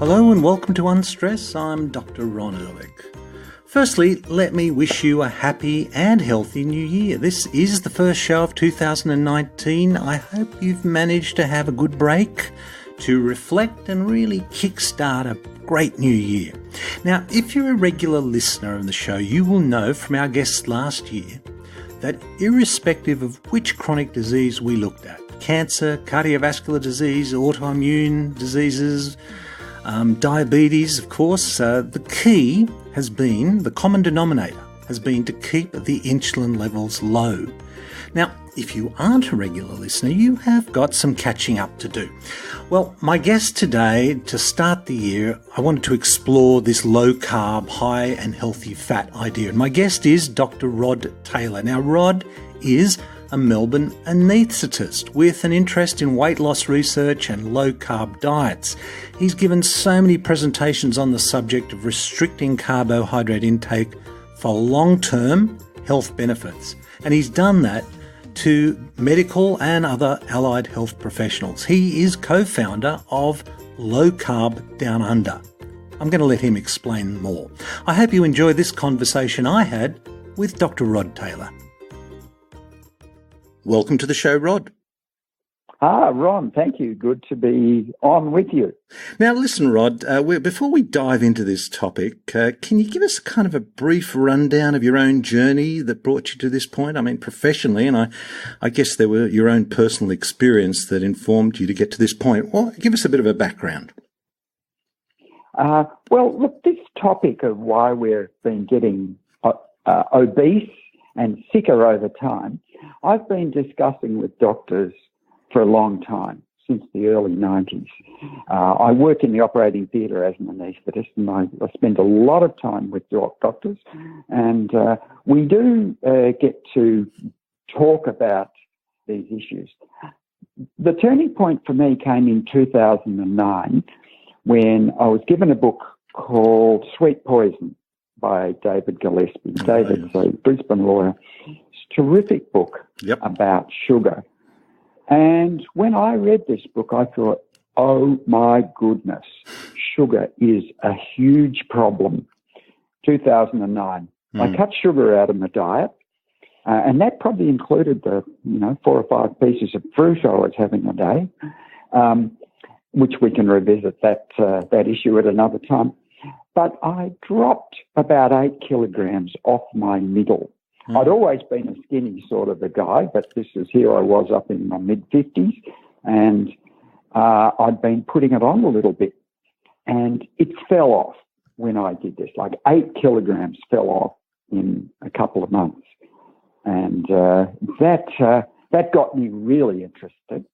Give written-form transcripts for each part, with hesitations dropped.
Hello and welcome to Unstress. I'm Dr Ron Ehrlich. Firstly, let me wish you a happy and healthy new year. This is the first show of 2019. I hope you've managed to have a good break, to reflect and really kickstart a great new year. Now, if you're a regular listener of the show, you will know from our guests last year that irrespective of which chronic disease we looked at, cancer, cardiovascular disease, autoimmune diseases, diabetes, of course, the key has been, the common denominator has been to keep the insulin levels low. Now, if you aren't a regular listener, you have got some catching up to do. Well, my guest today, to start the year, I wanted to explore this low carb, high and healthy fat idea. And my guest is Dr. Rod Tayler. Now, Rod is a Melbourne anaesthetist with an interest in weight loss research and low carb diets. He's given so many presentations on the subject of restricting carbohydrate intake for long-term health benefits. And he's done that to medical and other allied health professionals. He is co-founder of Low Carb Down Under. I'm going to let him explain more. I hope you enjoy this conversation I had with Dr. Rod Tayler. Welcome to the show, Rod. Ron, thank you. Good to be on with you. Now, listen, Rod, before we dive into this topic, can you give us kind of a brief rundown of your own journey that brought you to this point? I mean, professionally, and I guess there were your own personal experience that informed you to get to this point. Well, give us a bit of a background. Well, look, this topic of why we've been getting obese and sicker over time, I've been discussing with doctors for a long time, since the early 90s. I work in the operating theatre as an anaesthetist, and I spend a lot of time with doctors, and we do get to talk about these issues. The turning point for me came in 2009 when I was given a book called Sweet Poison by David Gillespie. David's a Brisbane lawyer. It's a terrific book about sugar. And when I read this book, I thought, oh my goodness, sugar is a huge problem. 2009. I cut sugar out of my diet, and that probably included the 4 or 5 pieces of fruit I was having a day, which we can revisit that issue at another time. But I dropped about 8 kilograms off my middle. I'd always been a skinny sort of a guy, but here I was up in my mid-50s, and I'd been putting it on a little bit, and it fell off when I did this. Like 8 kilograms fell off in a couple of months, and that got me really interested.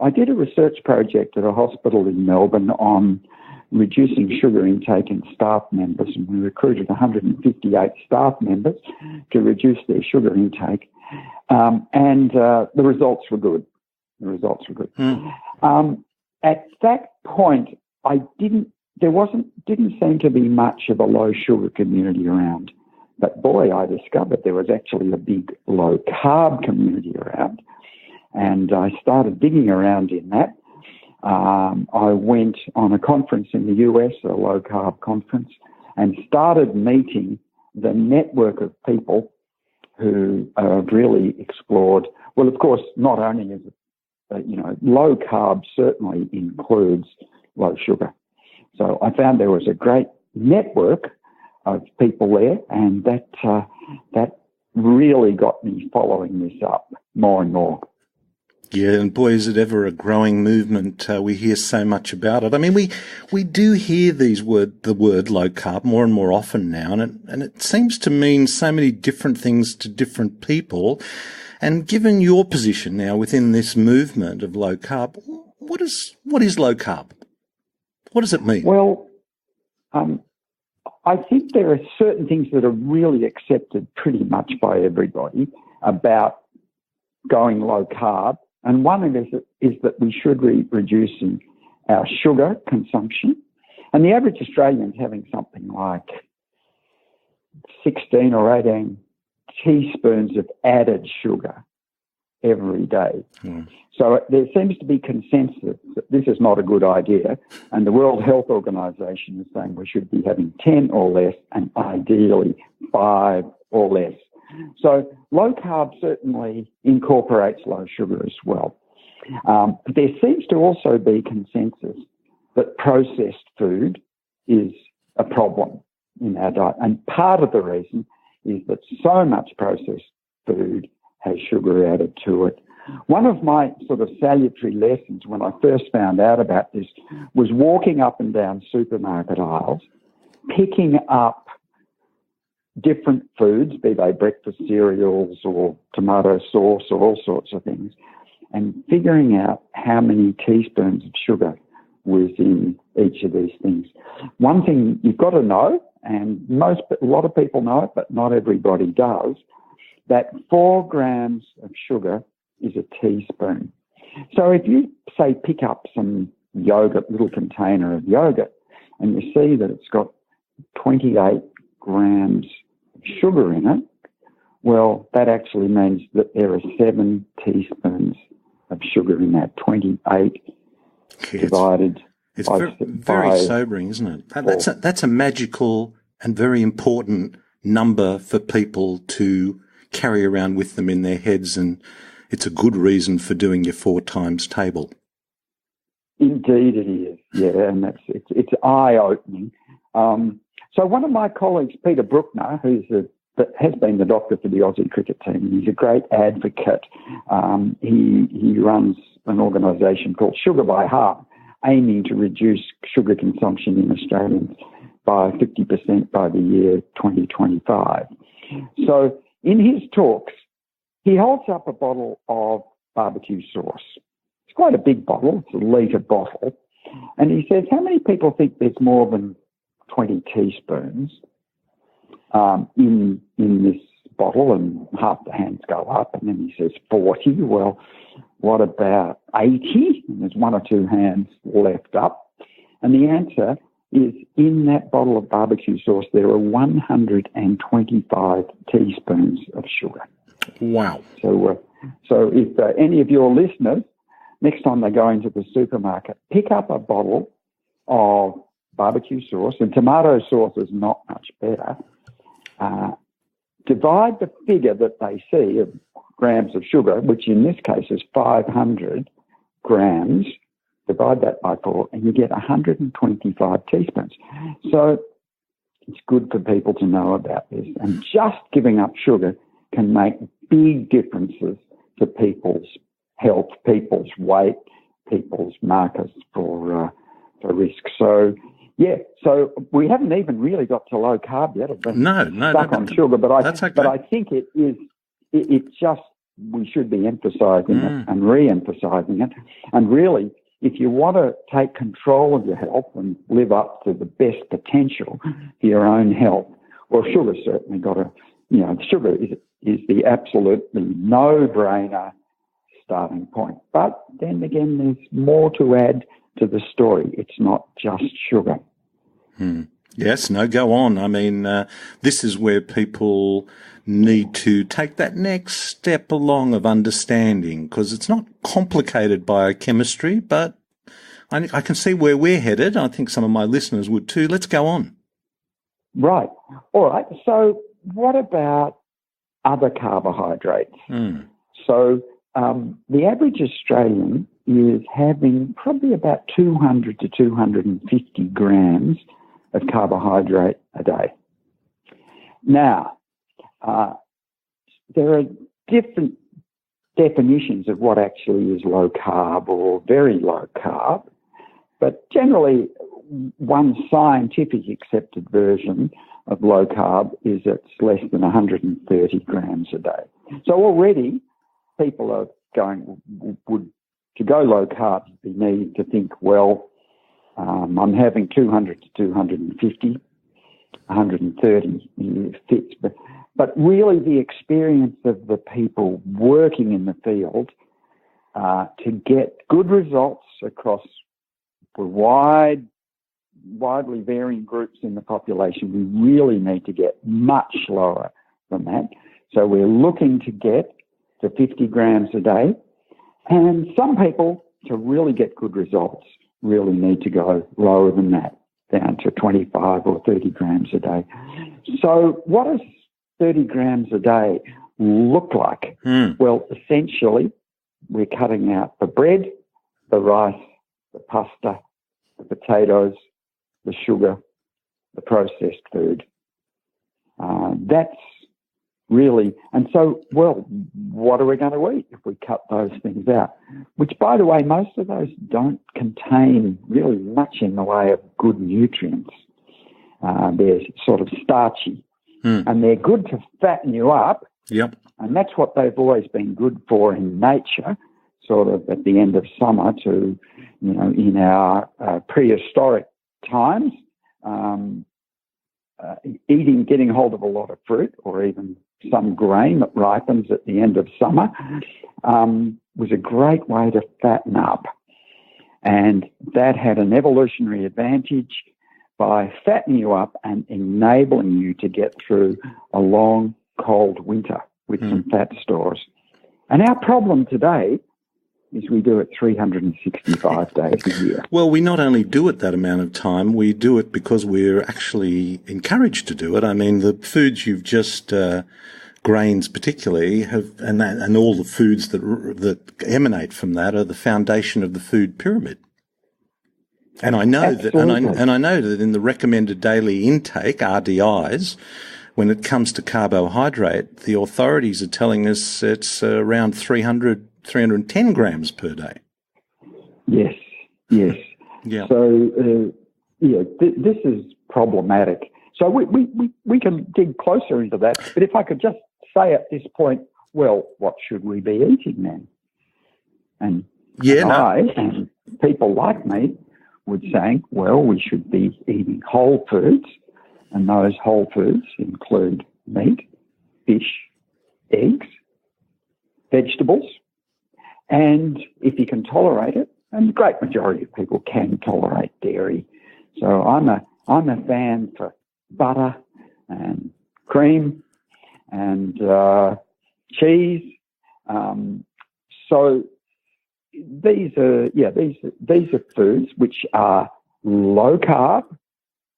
I did a research project at a hospital in Melbourne on reducing sugar intake in staff members, and we recruited 158 staff members to reduce their sugar intake, and the results were good. At that point, didn't seem to be much of a low sugar community around, but boy, I discovered there was actually a big low carb community around, and I started digging around in that. I went on a conference in the US, a low carb conference, and started meeting the network of people who have really explored. Well, of course, not only is it, low carb certainly includes low sugar. So I found there was a great network of people there, and that really got me following this up more and more. Yeah, and boy, is it ever a growing movement. We hear so much about it. I mean, we do hear the word low carb more and more often now, and it seems to mean so many different things to different people. And given your position now within this movement of low carb, what is low carb? What does it mean? Well, I think there are certain things that are really accepted pretty much by everybody about going low carb. And one of it is that we should be reducing our sugar consumption. And the average Australian is having something like 16 or 18 teaspoons of added sugar every day. Mm. So there seems to be consensus that this is not a good idea, and the World Health Organization is saying we should be having 10 or less, and ideally 5 or less. So low carb certainly incorporates low sugar as well. But there seems to also be consensus that processed food is a problem in our diet. And part of the reason is that so much processed food has sugar added to it. One of my sort of salutary lessons when I first found out about this was walking up and down supermarket aisles, picking up different foods, be they breakfast cereals or tomato sauce or all sorts of things, and figuring out how many teaspoons of sugar was in each of these things. One thing you've got to know, and a lot of people know it, but not everybody does, that 4 grams of sugar is a teaspoon. So if you, say, pick up some yogurt, little container of yogurt, and you see that it's got 28 grams of sugar in it, well, that actually means that there are 7 teaspoons of sugar in that 28 divided it's by very sobering, isn't it? That's a magical and very important number for people to carry around with them in their heads, and it's a good reason for doing your 4 times table. Indeed it is, yeah, and it's eye-opening. So one of my colleagues, Peter Bruckner, that has been the doctor for the Aussie cricket team, he's a great advocate. He runs an organisation called Sugar by Heart, aiming to reduce sugar consumption in Australians by 50% by the year 2025. So in his talks, he holds up a bottle of barbecue sauce. It's quite a big bottle. It's a litre bottle. And he says, how many people think there's more than 20 teaspoons in this bottle? And half the hands go up. And then he says 40. Well, what about 80? And there's 1 or 2 hands left up. And the answer is, in that bottle of barbecue sauce, there are 125 teaspoons of sugar. Wow. So if any of your listeners, next time they go into the supermarket, pick up a bottle of barbecue sauce, and tomato sauce is not much better, divide the figure that they see of grams of sugar, which in this case is 500 grams, divide that by 4, and you get 125 teaspoons. So it's good for people to know about this. And just giving up sugar can make big differences to people's health, people's weight, people's markers for risk. So, yeah, so we haven't even really got to low carb yet. I've been stuck on sugar, but I think it is. It's just we should be emphasising it and re-emphasising it. And really, if you want to take control of your health and live up to the best potential for your own health, well, sugar's certainly got to. Sugar is the absolutely no-brainer starting point. But then again, there's more to add to the story. It's not just sugar. Yes, no, go on. I mean, this is where people need to take that next step along of understanding, because it's not complicated biochemistry, but I can see where we're headed. I think some of my listeners would too. Let's go on. Right. All right. So what about other carbohydrates? So the average Australian is having probably about 200 to 250 grams of carbohydrate a day. Now, there are different definitions of what actually is low carb or very low carb, but generally one scientific accepted version of low carb is it's less than 130 grams a day. So already people are to go low carb, be needing to think, well, I'm having 200 to 250, 130 fits. But really the experience of the people working in the field to get good results across widely varying groups in the population, we really need to get much lower than that. So we're looking to get to 50 grams a day. And some people, to really get good results, really need to go lower than that, down to 25 or 30 grams a day. So what does 30 grams a day look like? Well, essentially, we're cutting out the bread, the rice, the pasta, the potatoes, the sugar, the processed food. That's really, and so, well, what are we going to eat if we cut those things out? Which, by the way, most of those don't contain really much in the way of good nutrients. They're sort of starchy, and they're good to fatten you up. Yep. And that's what they've always been good for in nature, sort of at the end of summer to, in our prehistoric times, getting hold of a lot of fruit or even some grain that ripens at the end of summer was a great way to fatten up. And that had an evolutionary advantage by fattening you up and enabling you to get through a long, cold winter with some fat stores. And our problem today is we do it 365 days a year. Well, we not only do it that amount of time, we do it because we're actually encouraged to do it. I mean, the foods you've just, grains particularly, and all the foods that emanate from that are the foundation of the food pyramid. And I know that, and I know that in the recommended daily intake, RDIs, when it comes to carbohydrate, the authorities are telling us it's around 310 grams per day. Yes. Yeah. So, this is problematic. So we can dig closer into that. But if I could just say at this point, well, what should we be eating then? And I and people like me would say, well, we should be eating whole foods, and those whole foods include meat, fish, eggs, vegetables, and if you can tolerate it, and the great majority of people can tolerate dairy. So I'm a fan for butter and cream and cheese. So these are foods which are low carb,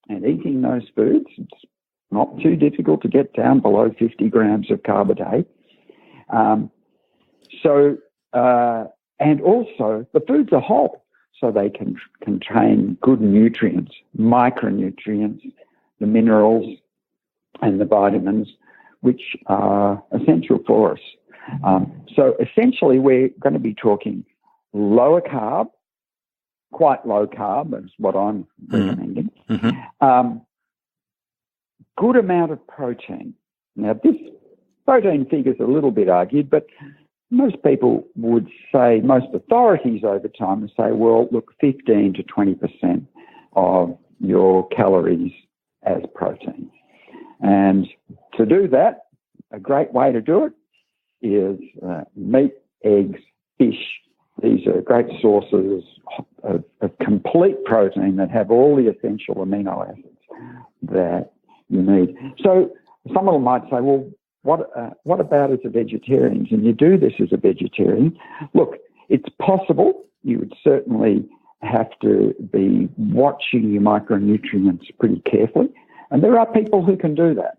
and eating those foods, it's not too difficult to get down below 50 grams of carb a day. And also the foods are whole, so they can contain good nutrients, micronutrients, the minerals and the vitamins, which are essential for us. So essentially we're going to be talking lower carb, quite low carb is what I'm recommending. Good amount of protein. Now this protein figure's a little bit argued, but most people would say, most authorities over time would say, well, look, 15 to 20% of your calories as protein. And to do that, a great way to do it is meat, eggs, fish. These are great sources of complete protein that have all the essential amino acids that you need. So some of them might say, well, what about as a vegetarian? Can you do this as a vegetarian? Look, it's possible. You would certainly have to be watching your micronutrients pretty carefully. And there are people who can do that.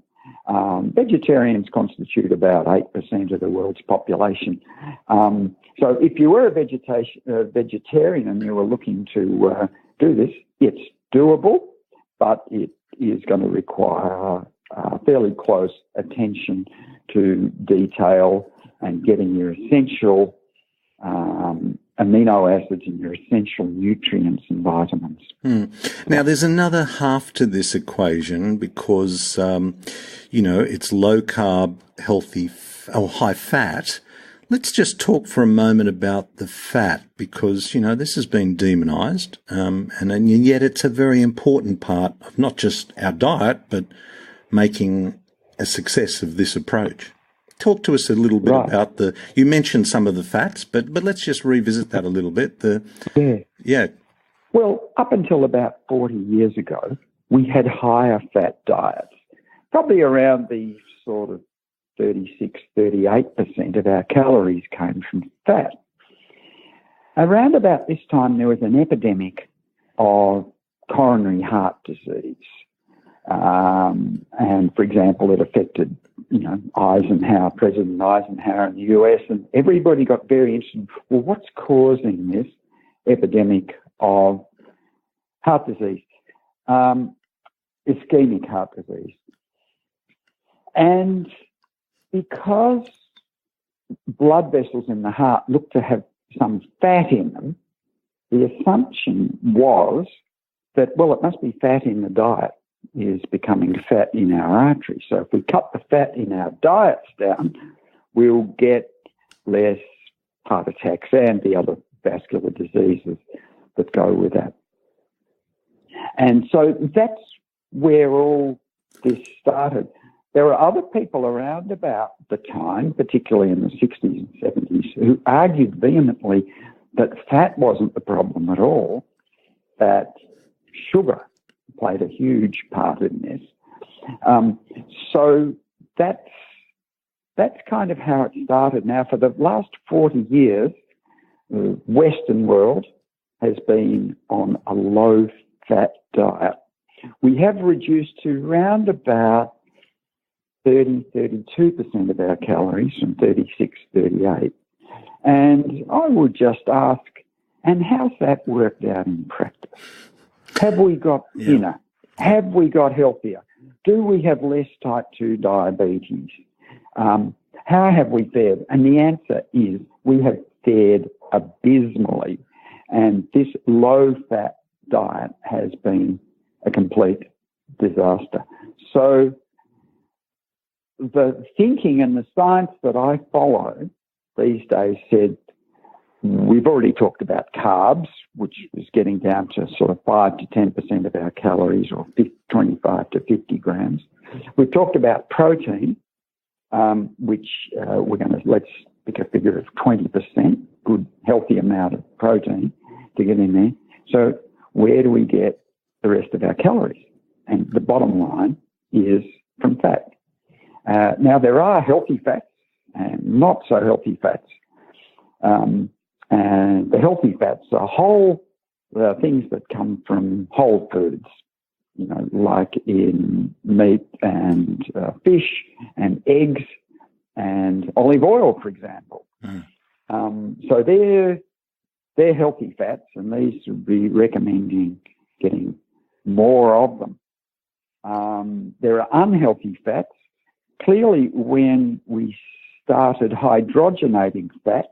Vegetarians constitute about 8% of the world's population. So if you were a vegetarian and you were looking to do this, it's doable, but it is going to require fairly close attention to detail and getting your essential amino acids and your essential nutrients and vitamins. Now, there's another half to this equation because, it's low carb, healthy, or high fat. Let's just talk for a moment about the fat because, this has been demonized, and yet it's a very important part of not just our diet, but making a success of this approach. Talk to us a little bit about you mentioned some of the fats, but let's just revisit that a little bit. Well, up until about 40 years ago, we had higher fat diets, probably around the sort of 38% of our calories came from fat. Around about this time, there was an epidemic of coronary heart disease. And, for example, it affected, Eisenhower, President Eisenhower in the US, and everybody got very interested. Well, what's causing this epidemic of heart disease? Ischemic heart disease. And because blood vessels in the heart look to have some fat in them, the assumption was that, well, it must be fat in the diet is becoming fat in our arteries. So if we cut the fat in our diets down, we'll get less heart attacks and the other vascular diseases that go with that. And so that's where all this started. There were other people around about the time, particularly in the 60s and 70s, who argued vehemently that fat wasn't the problem at all, that sugar played a huge part in this. So that's kind of how it started. Now, for the last 40 years, the Western world has been on a low-fat diet. We have reduced to around about 32% of our calories from 36, 38. And I would just ask, and how's that worked out in practice? Have we got thinner? Have we got healthier? Do we have less type 2 diabetes? How have we fared? And the answer is we have fared abysmally. And this low-fat diet has been a complete disaster. So the thinking and the science that I follow these days said, we've already talked about carbs, which is getting down to sort of 5 to 10% of our calories, or 25 to 50 grams. We've talked about protein, which let's pick a figure of 20%, good, healthy amount of protein to get in there. So where do we get the rest of our calories? And the bottom line is from fat. Now, there are healthy fats and not so healthy fats. And the healthy fats are things that come from whole foods, like in meat and fish and eggs and olive oil, for example. So they're healthy fats, and these would be recommending getting more of them. There are unhealthy fats. Clearly, when we started hydrogenating fats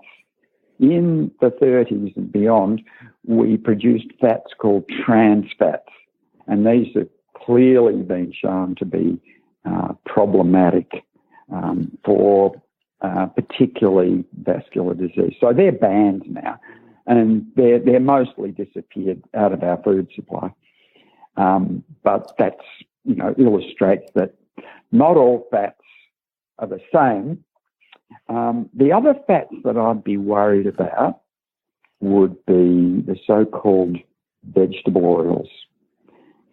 in the 30s and beyond, we produced fats called trans fats, and these have clearly been shown to be problematic for particularly vascular disease. So they're banned now, and they're mostly disappeared out of our food supply. But that's, illustrates that not all fats are the same. The other fats that I'd be worried about would be the so-called vegetable oils.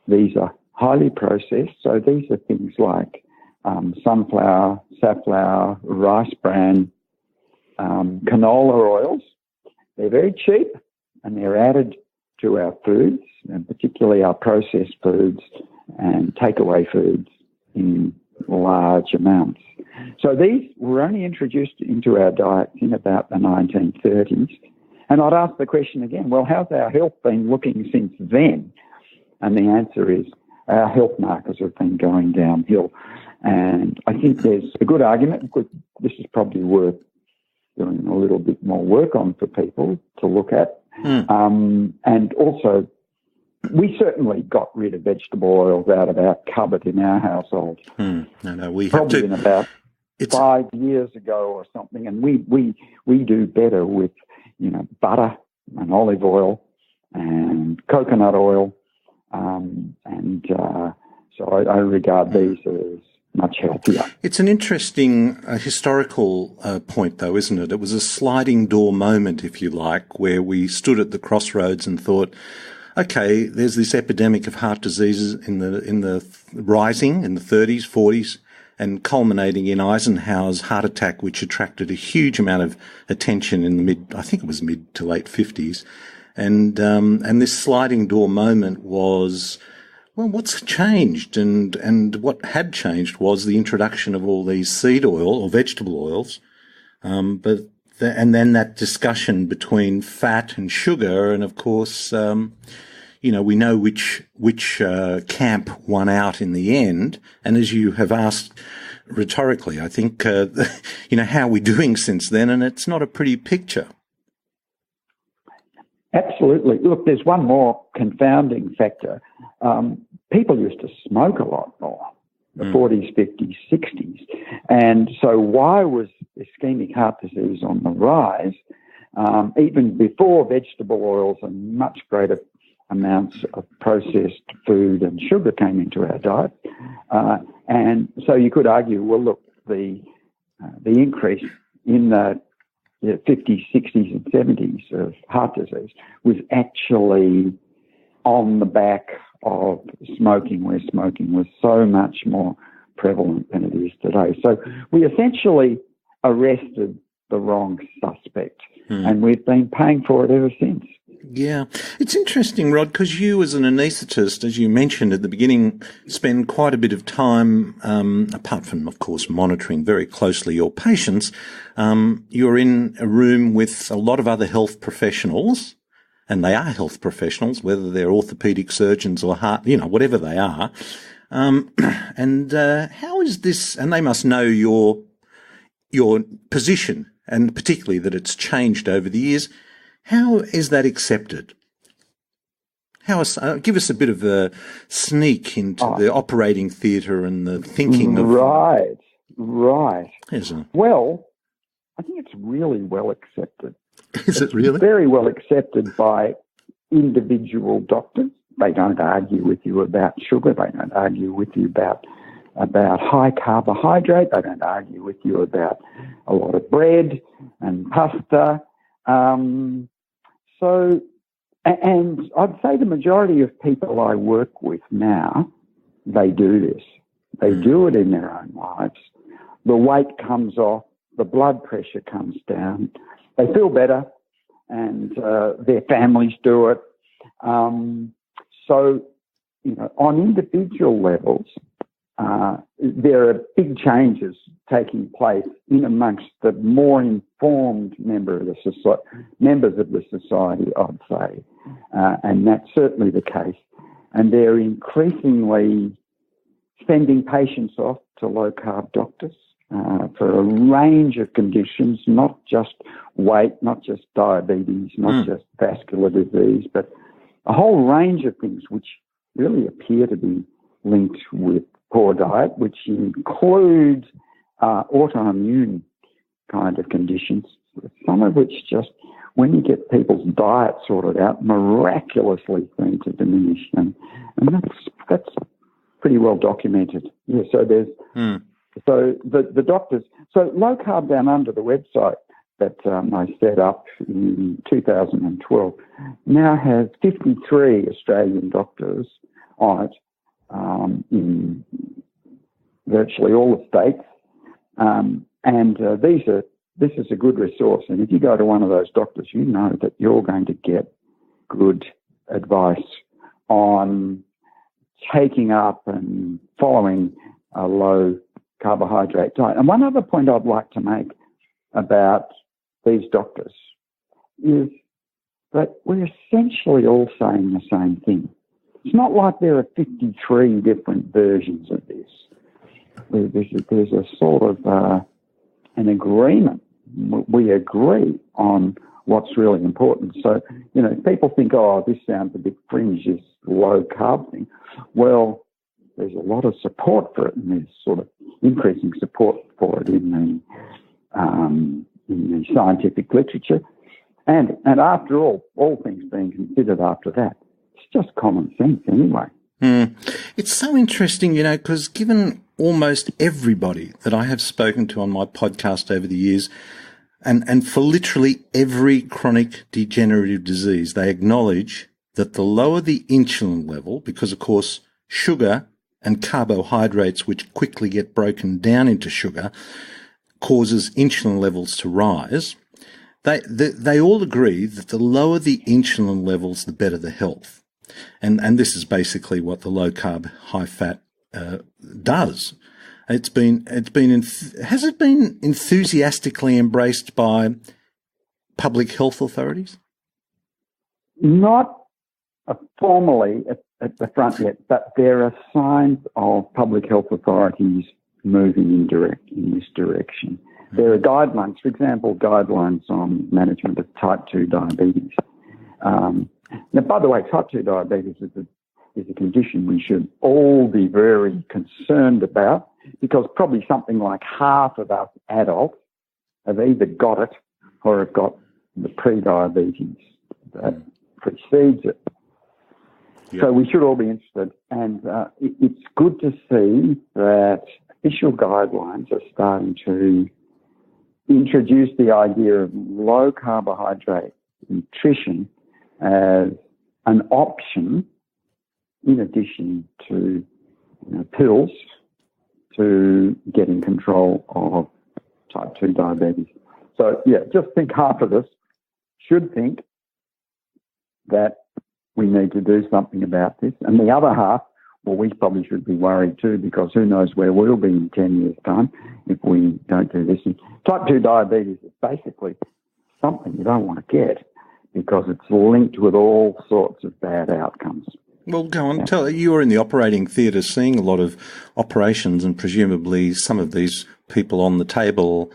These are highly processed, so these are things like sunflower, safflower, rice bran, canola oils. They're very cheap, and they're added to our foods, and particularly our processed foods and takeaway foods in large amounts. So these were only introduced into our diets in about the 1930s. And I'd ask the question again, well, how's our health been looking since then? And the answer is our health markers have been going downhill. And I think there's a good argument, because this is probably worth doing a little bit more work on for people to look at. And also, we certainly got rid of vegetable oils out of our cupboard in our household. No, we probably have to. In about 5 years ago or something, and we do better with butter and olive oil and coconut oil, so I regard these as much healthier. It's an interesting historical point, though, isn't it? It was a sliding door moment, if you like, where we stood at the crossroads and thought, okay, there's this epidemic of heart diseases in the rising in the 30s, 40s, and culminating in Eisenhower's heart attack, which attracted a huge amount of attention in the mid to late 50s. And this sliding door moment was, well, what's changed? And what had changed was the introduction of all these seed oil or vegetable oils. And then that discussion between fat and sugar. And of course, we know which camp won out in the end. And as you have asked rhetorically, I think, how are we doing since then? And it's not a pretty picture. Absolutely. Look, there's one more confounding factor. People used to smoke a lot more, the 40s, 50s, 60s. And so why was ischemic heart disease on the rise, even before vegetable oils and much greater amounts of processed food and sugar came into our diet? And so you could argue, well, look, the increase in the 50s, 60s and 70s of heart disease was actually on the back of smoking, where smoking was so much more prevalent than it is today. So we essentially arrested the wrong suspect, and we've been paying for it ever since. Yeah. It's interesting, Rod, because you as an anaesthetist, as you mentioned at the beginning, spend quite a bit of time, apart from, of course, monitoring very closely your patients, you're in a room with a lot of other health professionals, and they are health professionals, whether they're orthopedic surgeons or heart, whatever they are. How is this, and they must know your position, and particularly that it's changed over the years. How is that accepted? Give us a bit of a sneak into the operating theatre and the thinking of... Right. Isn't it? Well, I think it's really well accepted. Is it really? Very well accepted by individual doctors. They don't argue with you about sugar. They don't argue with you about high carbohydrate. They don't argue with you about a lot of bread and pasta. And I'd say the majority of people I work with now, they do this. They do it in their own lives. The weight comes off, the blood pressure comes down, they feel better, and their families do it. So, on individual levels, there are big changes taking place in amongst the more informed members of the society, I'd say, and that's certainly the case. And they're increasingly sending patients off to low-carb doctors for a range of conditions, not just weight, not just diabetes, not just vascular disease, but a whole range of things which really appear to be linked with poor diet, which includes autoimmune kind of conditions, some of which just, when you get people's diet sorted out, miraculously seem to diminish. And that's pretty well documented. Yeah, so there's so the doctors. So Low Carb Down Under, the website that I set up in 2012, now has 53 Australian doctors on it, in virtually all the states, this is a good resource. And if you go to one of those doctors, you know that you're going to get good advice on taking up and following a low carbohydrate diet. And one other point I'd like to make about these doctors is that we're essentially all saying the same thing. It's not like there are 53 different versions of this. There's a sort of an agreement. We agree on what's really important. So, people think, this sounds a bit fringe, this low carb thing. Well, there's a lot of support for it, and there's sort of increasing support for it in the scientific literature. And after all things being considered after that, it's just common sense anyway. It's so interesting, because given almost everybody that I have spoken to on my podcast over the years, and for literally every chronic degenerative disease, they acknowledge that the lower the insulin level, because of course sugar and carbohydrates, which quickly get broken down into sugar, causes insulin levels to rise. They all agree that the lower the insulin levels, the better the health. And this is basically what the low carb, high fat does. Has it been enthusiastically embraced by public health authorities? Not formally at the front yet, but there are signs of public health authorities moving in this direction. There are guidelines, for example, guidelines on management of type 2 diabetes. Now, by the way, type 2 diabetes is a condition we should all be very concerned about, because probably something like half of us adults have either got it or have got the pre-diabetes that precedes it. Yep. So we should all be interested. And it's good to see that official guidelines are starting to introduce the idea of low carbohydrate nutrition as an option in addition to pills to getting control of type 2 diabetes. So, just think half of us should think that we need to do something about this. And the other half, well, we probably should be worried too, because who knows where we'll be in 10 years' time if we don't do this. And type 2 diabetes is basically something you don't want to get because it's linked with all sorts of bad outcomes. Well, go on. Tell you were in the operating theatre seeing a lot of operations, and presumably some of these people on the table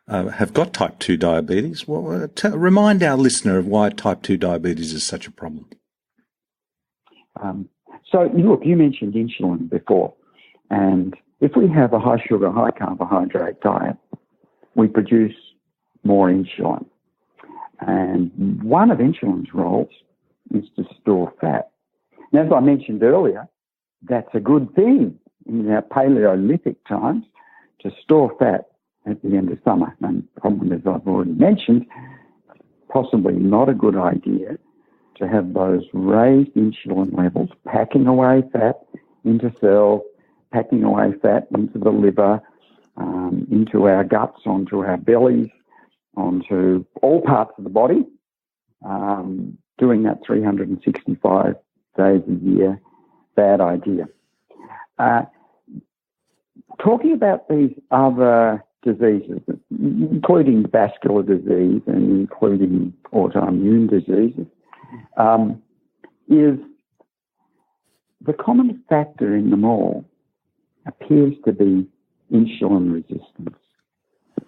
have got type 2 diabetes. Well, remind our listener of why type 2 diabetes is such a problem. So, look, you mentioned insulin before, and if we have a high sugar, high carbohydrate diet, we produce more insulin. And one of insulin's roles is to store fat. Now, as I mentioned earlier, that's a good thing in our Paleolithic times to store fat at the end of summer. And probably, as I've already mentioned, possibly not a good idea to have those raised insulin levels packing away fat into cells, packing away fat into the liver, into our guts, onto our bellies, onto all parts of the body, doing that 365 days a year. Bad idea. Talking about these other diseases, including vascular disease and including autoimmune diseases, is the common factor in them all appears to be insulin resistance.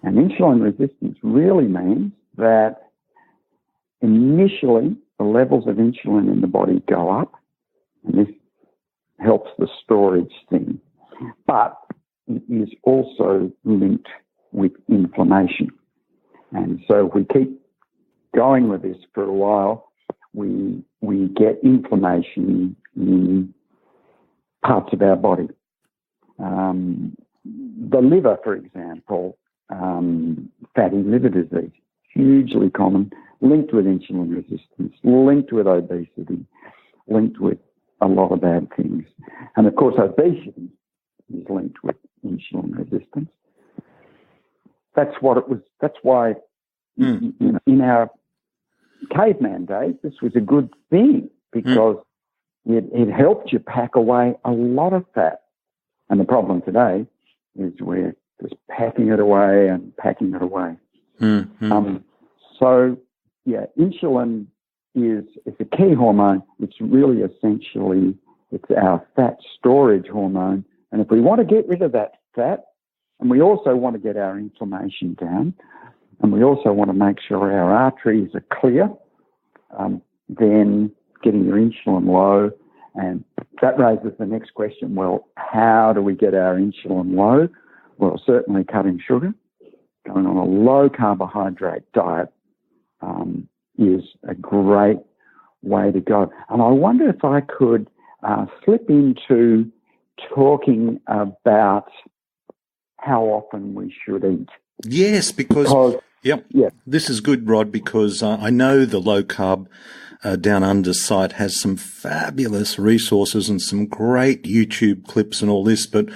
And insulin resistance really means that initially the levels of insulin in the body go up, and this helps the storage thing. But it is also linked with inflammation. And so if we keep going with this for a while, we get inflammation in parts of our body. The liver, for example, fatty liver disease, hugely common, linked with insulin resistance, linked with obesity, linked with a lot of bad things. And of course, obesity is linked with insulin resistance. That's what it was. That's why in our caveman days, this was a good thing because it helped you pack away a lot of fat. And the problem today is we're just packing it away and packing it away. Insulin is a key hormone. It's really essentially, it's our fat storage hormone. And if we want to get rid of that fat, and we also want to get our inflammation down, and we also want to make sure our arteries are clear, then getting your insulin low. And that raises the next question, well, how do we get our insulin low? Well, certainly cutting sugar, going on a low carbohydrate diet is a great way to go. And I wonder if I could slip into talking about how often we should eat. Yes, because this is good, Rod, because I know the low carb Down Under site has some fabulous resources and some great YouTube clips and all this, but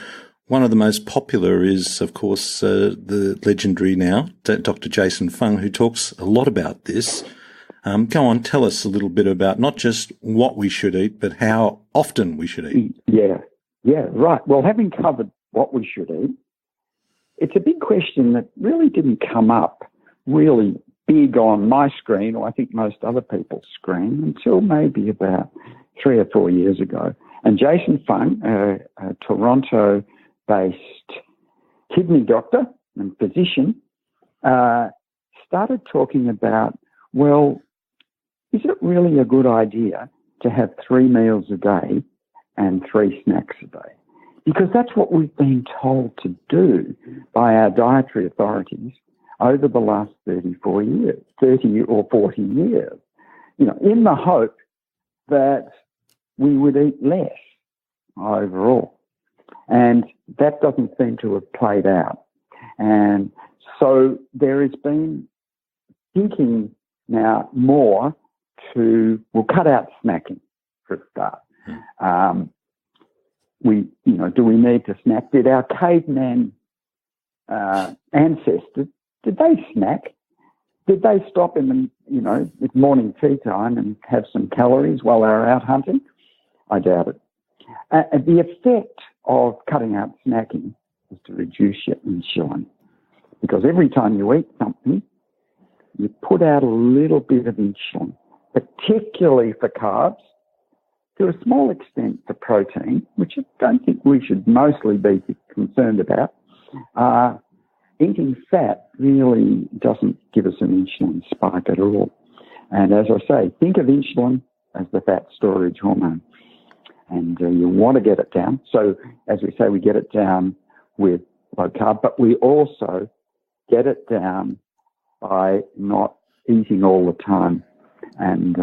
one of the most popular is, of course, the legendary now, Dr. Jason Fung, who talks a lot about this. Go on, tell us a little bit about not just what we should eat, but how often we should eat. Yeah, right. Well, having covered what we should eat, it's a big question that really didn't come up really big on my screen, or I think most other people's screen, until maybe about 3 or 4 years ago. And Jason Fung, a Toronto-based kidney doctor and physician, started talking about, well, is it really a good idea to have 3 meals a day and 3 snacks a day? Because that's what we've been told to do by our dietary authorities over the last 30 or 40 years, in the hope that we would eat less overall. And that doesn't seem to have played out. And so there has been thinking now more we'll cut out snacking for a start. Do we need to snack? Did our caveman ancestors, did they snack? Did they stop in with morning tea time and have some calories while they were out hunting? I doubt it. The effect of cutting out snacking is to reduce your insulin, because every time you eat something, you put out a little bit of insulin, particularly for carbs, to a small extent for protein, which I don't think we should mostly be concerned about. Eating fat really doesn't give us an insulin spike at all. And as I say, think of insulin as the fat storage hormone. And you want to get it down. So, as we say, we get it down with low carb, but we also get it down by not eating all the time. And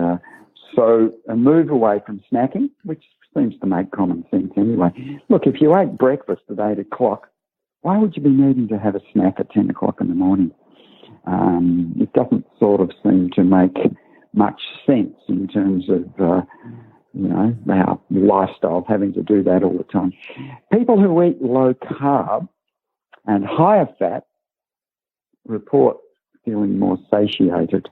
so a move away from snacking, which seems to make common sense anyway. Look, if you ate breakfast at 8 o'clock, why would you be needing to have a snack at 10 o'clock in the morning? It doesn't sort of seem to make much sense in terms of, our lifestyle, having to do that all the time. People who eat low carb and higher fat report feeling more satiated.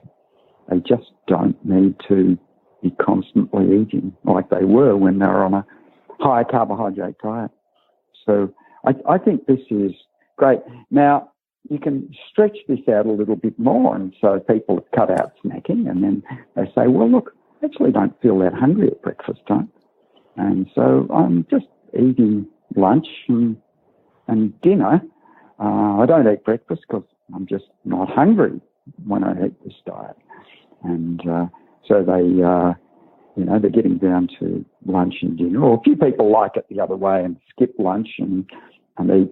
They just don't need to be constantly eating like they were when they were on a high carbohydrate diet. So I think this is great. Now, you can stretch this out a little bit more, and so people have cut out snacking, and then they say, well, look, I actually don't feel that hungry at breakfast time, and so I'm just eating lunch and dinner. I don't eat breakfast because I'm just not hungry when I eat this diet. And so they're getting down to lunch and dinner. Or a few people like it the other way and skip lunch and eat,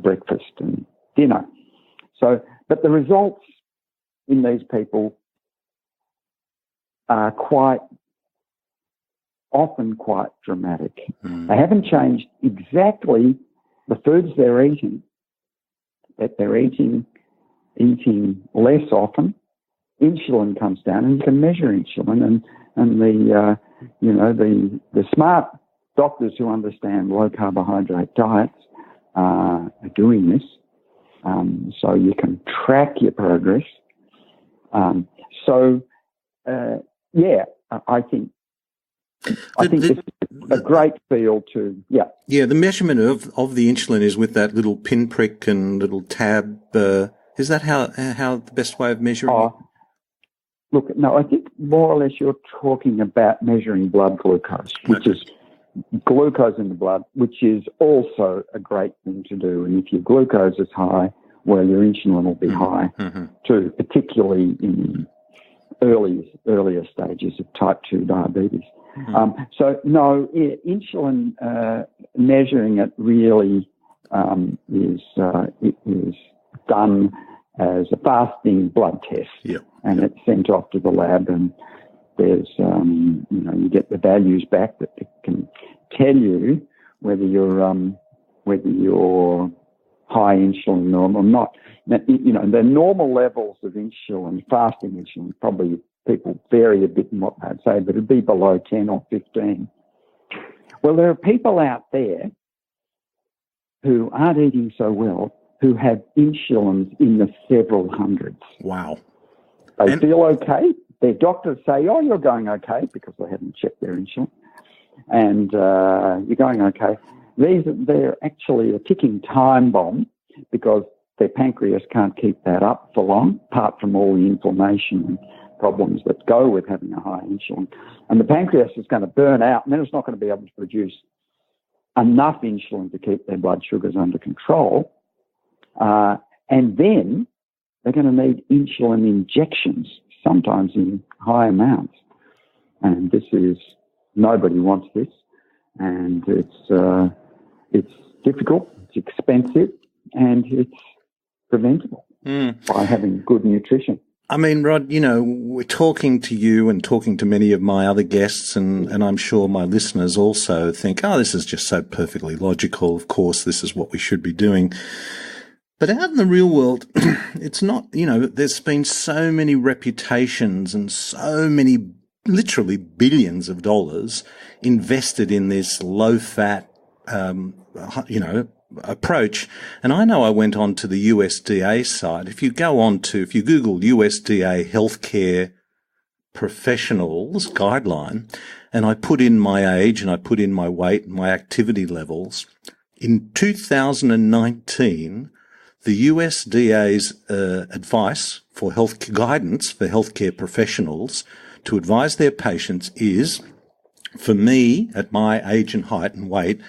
breakfast and dinner. So, but the results in these people are often quite dramatic. They haven't changed exactly the foods they're eating, but they're eating less often. Insulin comes down, and you can measure insulin, and the smart doctors who understand low carbohydrate diets are doing this, so you can track your progress. I think this is a great field to the measurement of the insulin is with that little pinprick and little tab. Is that how the best way of measuring it? Look, no, I think more or less you're talking about measuring blood glucose, which is glucose in the blood, which is also a great thing to do. And if your glucose is high, well, your insulin will be high too, particularly in earlier stages of type 2 diabetes. Insulin measuring it really is done as a fasting blood test, and it's sent off to the lab, and there's you get the values back that it can tell you whether you're high insulin norm or not. Now, the normal levels of insulin, fasting insulin, probably people vary a bit in what they'd say, but it'd be below 10 or 15. Well, there are people out there who aren't eating so well who have insulins in the several hundreds. Wow. They feel okay. Their doctors say, oh, you're going okay, because they haven't checked their insulin. And you're going okay. They're actually a ticking time bomb because their pancreas can't keep that up for long, apart from all the inflammation and problems that go with having a high insulin. And the pancreas is going to burn out, and then it's not going to be able to produce enough insulin to keep their blood sugars under control. And then they're going to need insulin injections, sometimes in high amounts. And nobody wants this. And it's difficult, it's expensive, and it's preventable by having good nutrition. I mean, Rod, we're talking to you and talking to many of my other guests, and I'm sure my listeners also think, oh, this is just so perfectly logical. Of course, this is what we should be doing. But out in the real world, it's not, there's been so many reputations and so many, literally billions of dollars invested in this low-fat, approach. And I know I went on to the USDA site. If you Google USDA healthcare professionals guideline, and I put in my age and I put in my weight and my activity levels, in 2019, the USDA's advice for health guidance for healthcare professionals to advise their patients is, for me, at my age and height and weight,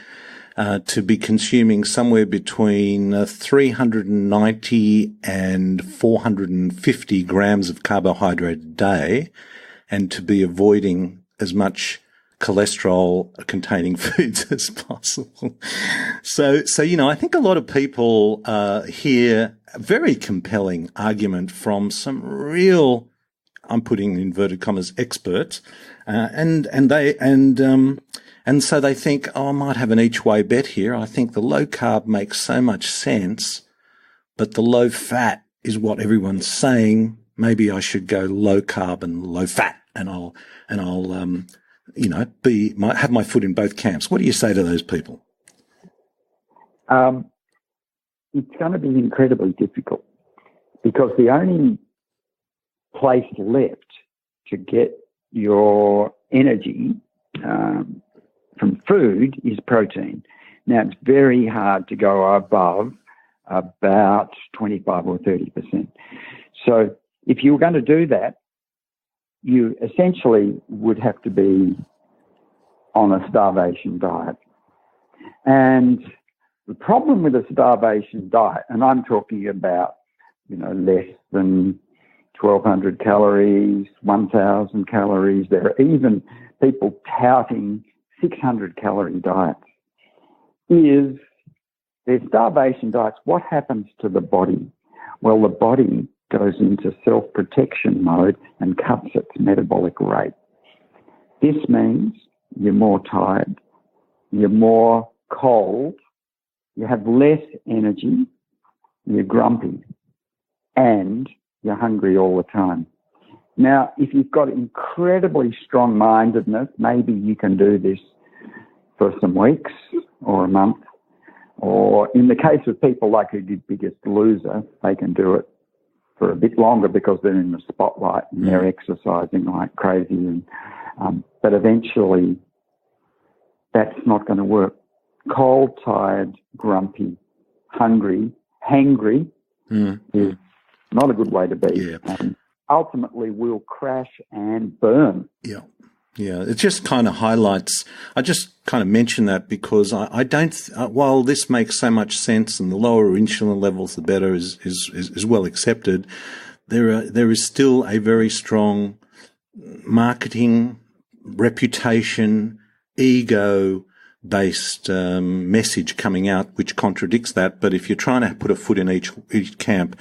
to be consuming somewhere between 390 and 450 grams of carbohydrate a day, and to be avoiding as much cholesterol-containing foods as possible. So I think a lot of people hear a very compelling argument from some real, I'm putting in inverted commas, experts, and so they think, oh, I might have an each way bet here. I think the low carb makes so much sense, but the low fat is what everyone's saying. Maybe I should go low carb and low fat, and I'll have my foot in both camps. What do you say to those people? It's going to be incredibly difficult because the only place left to get your energy from food is protein. Now, it's very hard to go above about 25 or 30%. So if you were going to do that, you essentially would have to be on a starvation diet. And the problem with a starvation diet, and I'm talking about, less than 1,200 calories, 1,000 calories. There are even people touting 600-calorie diets. Their starvation diets, what happens to the body? Well, the body goes into self-protection mode and cuts its metabolic rate. This means you're more tired, you're more cold, you have less energy, you're grumpy, and you're hungry all the time. Now, if you've got incredibly strong-mindedness, maybe you can do this for some weeks or a month. Or in the case of people like who did Biggest Loser, they can do it for a bit longer because they're in the spotlight and they're exercising like crazy. But eventually, that's not going to work. Cold, tired, grumpy, hungry, hangry is not a good way to be. Yeah. And ultimately will crash and burn. Yeah. Yeah. It just kind of highlights, I just kind of mention that because I don't, while this makes so much sense and the lower insulin levels, the better is well accepted, there is still a very strong marketing, reputation, ego-based message coming out, which contradicts that. But if you're trying to put a foot in each camp,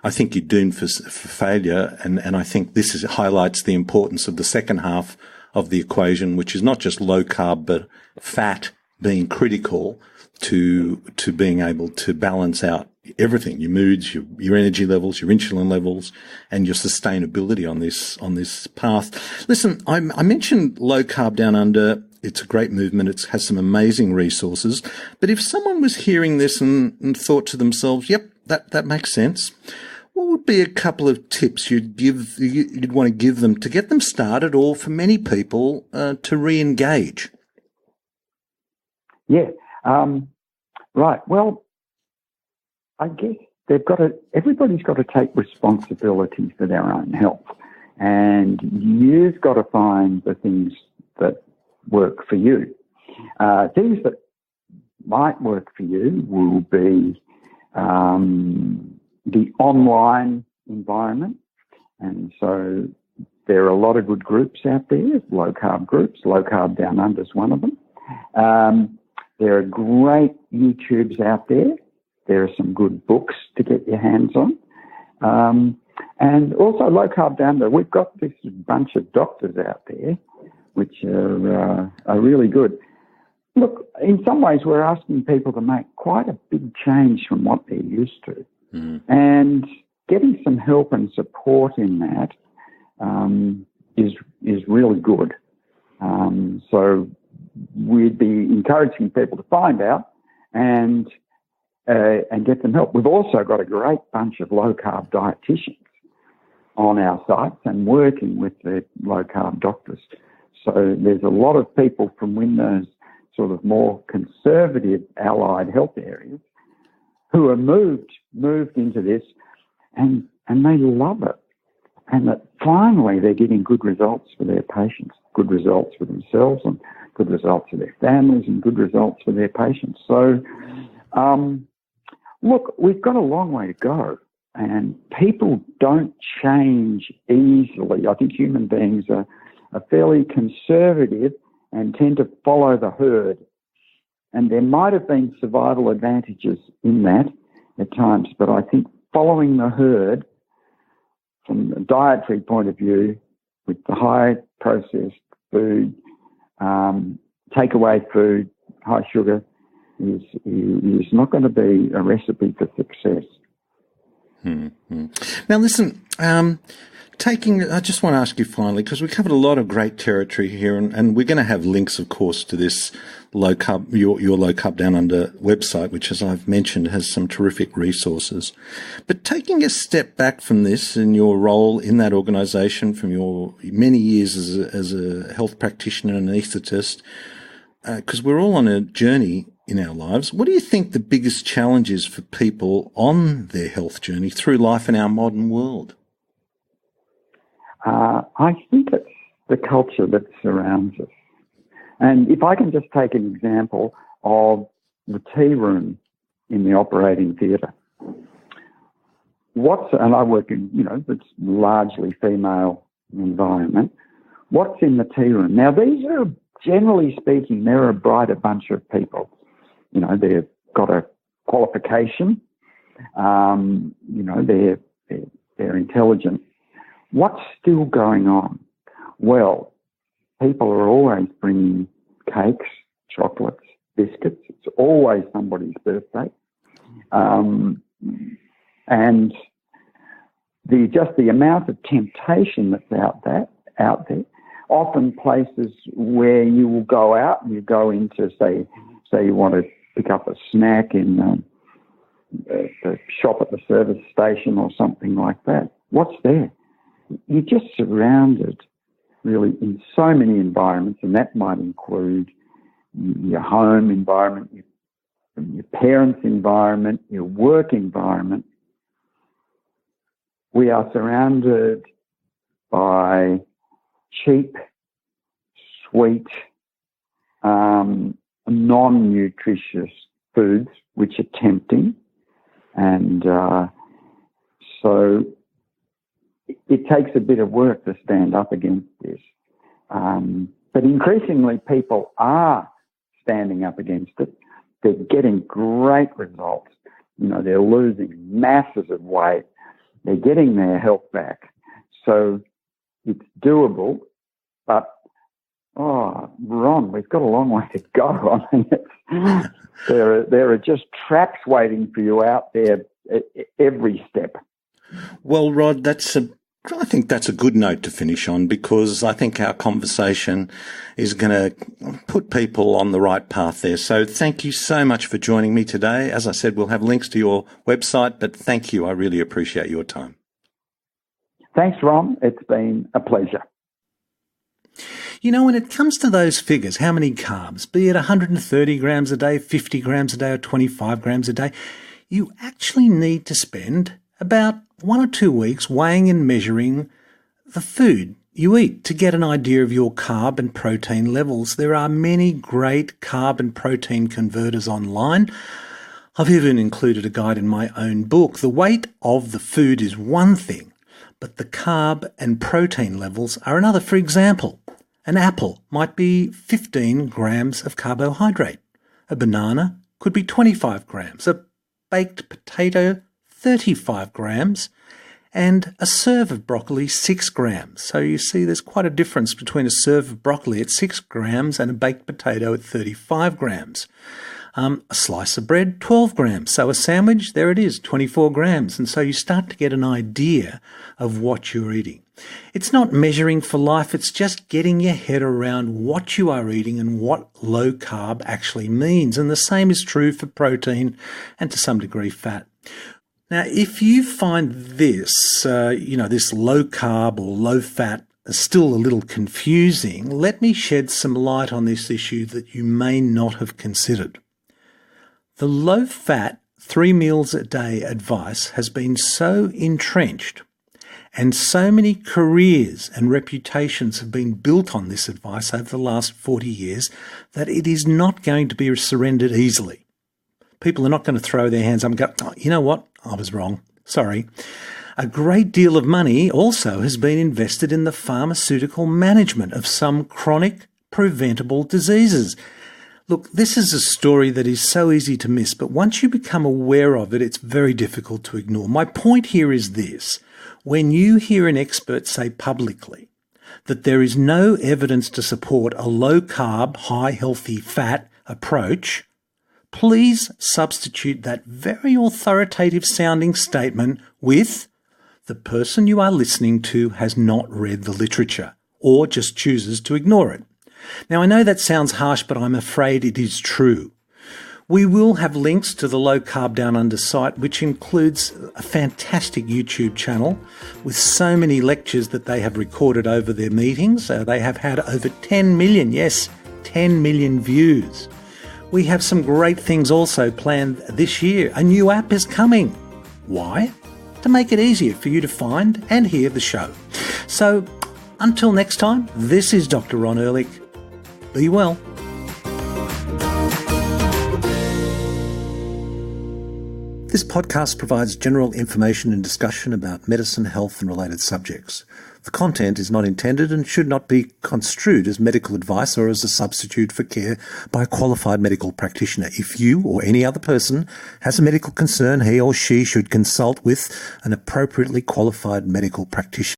I think you're doomed for failure. And I think this highlights the importance of the second half of the equation, which is not just low carb, but fat being critical to being able to balance out everything, your moods, your energy levels, your insulin levels, and your sustainability on this path. Listen, I mentioned Low Carb Down Under. It's a great movement. It has some amazing resources. But if someone was hearing this and thought to themselves, yep, that makes sense, what would be a couple of tips you'd want to give them to get them started, or for many people to re-engage? Yeah. Right. Well, I guess everybody's got to take responsibility for their own health. And you've got to find the things that work for you. Things that might work for you will be the online environment. And so there are a lot of good groups out there, low carb groups. Low Carb Down Under is one of them. There are great YouTubes out there. There are some good books to get your hands on. And also Low Carb Down Under, we've got this bunch of doctors out there which are really good. Look, in some ways we're asking people to make quite a big change from what they're used to. Mm. And getting some help and support in that is really good. So we'd be encouraging people to find out and get them help. We've also got a great bunch of low-carb dietitians on our sites and working with the low-carb doctors. So there's a lot of people from those sort of more conservative allied health areas who are moved into this and they love it. And that finally they're getting good results for their patients, good results for themselves and good results for their families and good results for their patients. So, look, we've got a long way to go and people don't change easily. I think human beings are fairly conservative and tend to follow the herd. And there might have been survival advantages in that at times, but I think following the herd from a dietary point of view with the high processed food, takeaway food, high sugar, is not going to be a recipe for success. Mm-hmm. Now, listen, I just want to ask you finally, because we covered a lot of great territory here, and we're going to have links, of course, to this your Low Carb Down Under website, which, as I've mentioned, has some terrific resources. But taking a step back from this and your role in that organisation from your many years as a health practitioner and anaesthetist, because we're all on a journey in our lives, what do you think the biggest challenge is for people on their health journey through life in our modern world? I think it's the culture that surrounds us. And if I can just take an example of the tea room in the operating theatre. And I work in, it's largely female environment. What's in the tea room? Now, these are, generally speaking, they're a brighter bunch of people. They've got a qualification. They're intelligent. What's still going on? Well, people are always bringing cakes, chocolates, biscuits. It's always somebody's birthday. And the amount of temptation that's out there, often places where you will go out and you go into, say you want to pick up a snack in the shop at the service station or something like that. What's there? You're just surrounded really in so many environments, and that might include your home environment, your parents' environment, your work environment. We are surrounded by cheap, sweet, non-nutritious foods, which are tempting. And so it takes a bit of work to stand up against this. But increasingly people are standing up against it. They're getting great results. They're losing masses of weight. They're getting their health back. So it's doable, but Oh, Ron, we've got a long way to go. I mean, there are just traps waiting for you out there at every step. Well, Rod, I think that's a good note to finish on, because I think our conversation is going to put people on the right path there. So thank you so much for joining me today. As I said, we'll have links to your website, but thank you. I really appreciate your time. Thanks, Ron. It's been a pleasure. You know, when it comes to those figures, how many carbs, be it 130 grams a day, 50 grams a day, or 25 grams a day, you actually need to spend about 1 or 2 weeks weighing and measuring the food you eat to get an idea of your carb and protein levels. There are many great carb and protein converters online. I've even included a guide in my own book. The weight of the food is one thing, but the carb and protein levels are another. For example, an apple might be 15 grams of carbohydrate. A banana could be 25 grams. A baked potato, 35 grams. And a serve of broccoli, 6 grams. So you see there's quite a difference between a serve of broccoli at 6 grams and a baked potato at 35 grams. A slice of bread, 12 grams. So a sandwich, there it is, 24 grams. And so you start to get an idea of what you're eating. It's not measuring for life, it's just getting your head around what you are eating and what low carb actually means. And the same is true for protein and to some degree fat. Now, if you find this, this low carb or low fat still a little confusing, let me shed some light on this issue that you may not have considered. The low fat 3 meals a day advice has been so entrenched, and so many careers and reputations have been built on this advice over the last 40 years that it is not going to be surrendered easily. People are not going to throw their hands up and go, oh, you know what, I was wrong, sorry. A great deal of money also has been invested in the pharmaceutical management of some chronic preventable diseases. Look, this is a story that is so easy to miss, but once you become aware of it, it's very difficult to ignore. My point here is this. When you hear an expert say publicly that there is no evidence to support a low-carb, high healthy fat approach, please substitute that very authoritative sounding statement with the person you are listening to has not read the literature or just chooses to ignore it. Now, I know that sounds harsh, but I'm afraid it is true. We will have links to the Low Carb Down Under site, which includes a fantastic YouTube channel with so many lectures that they have recorded over their meetings. They have had over 10 million, yes, 10 million views. We have some great things also planned this year. A new app is coming. Why? To make it easier for you to find and hear the show. So, until next time, this is Dr. Ron Ehrlich. Be well. This podcast provides general information and discussion about medicine, health and related subjects. The content is not intended and should not be construed as medical advice or as a substitute for care by a qualified medical practitioner. If you or any other person has a medical concern, he or she should consult with an appropriately qualified medical practitioner.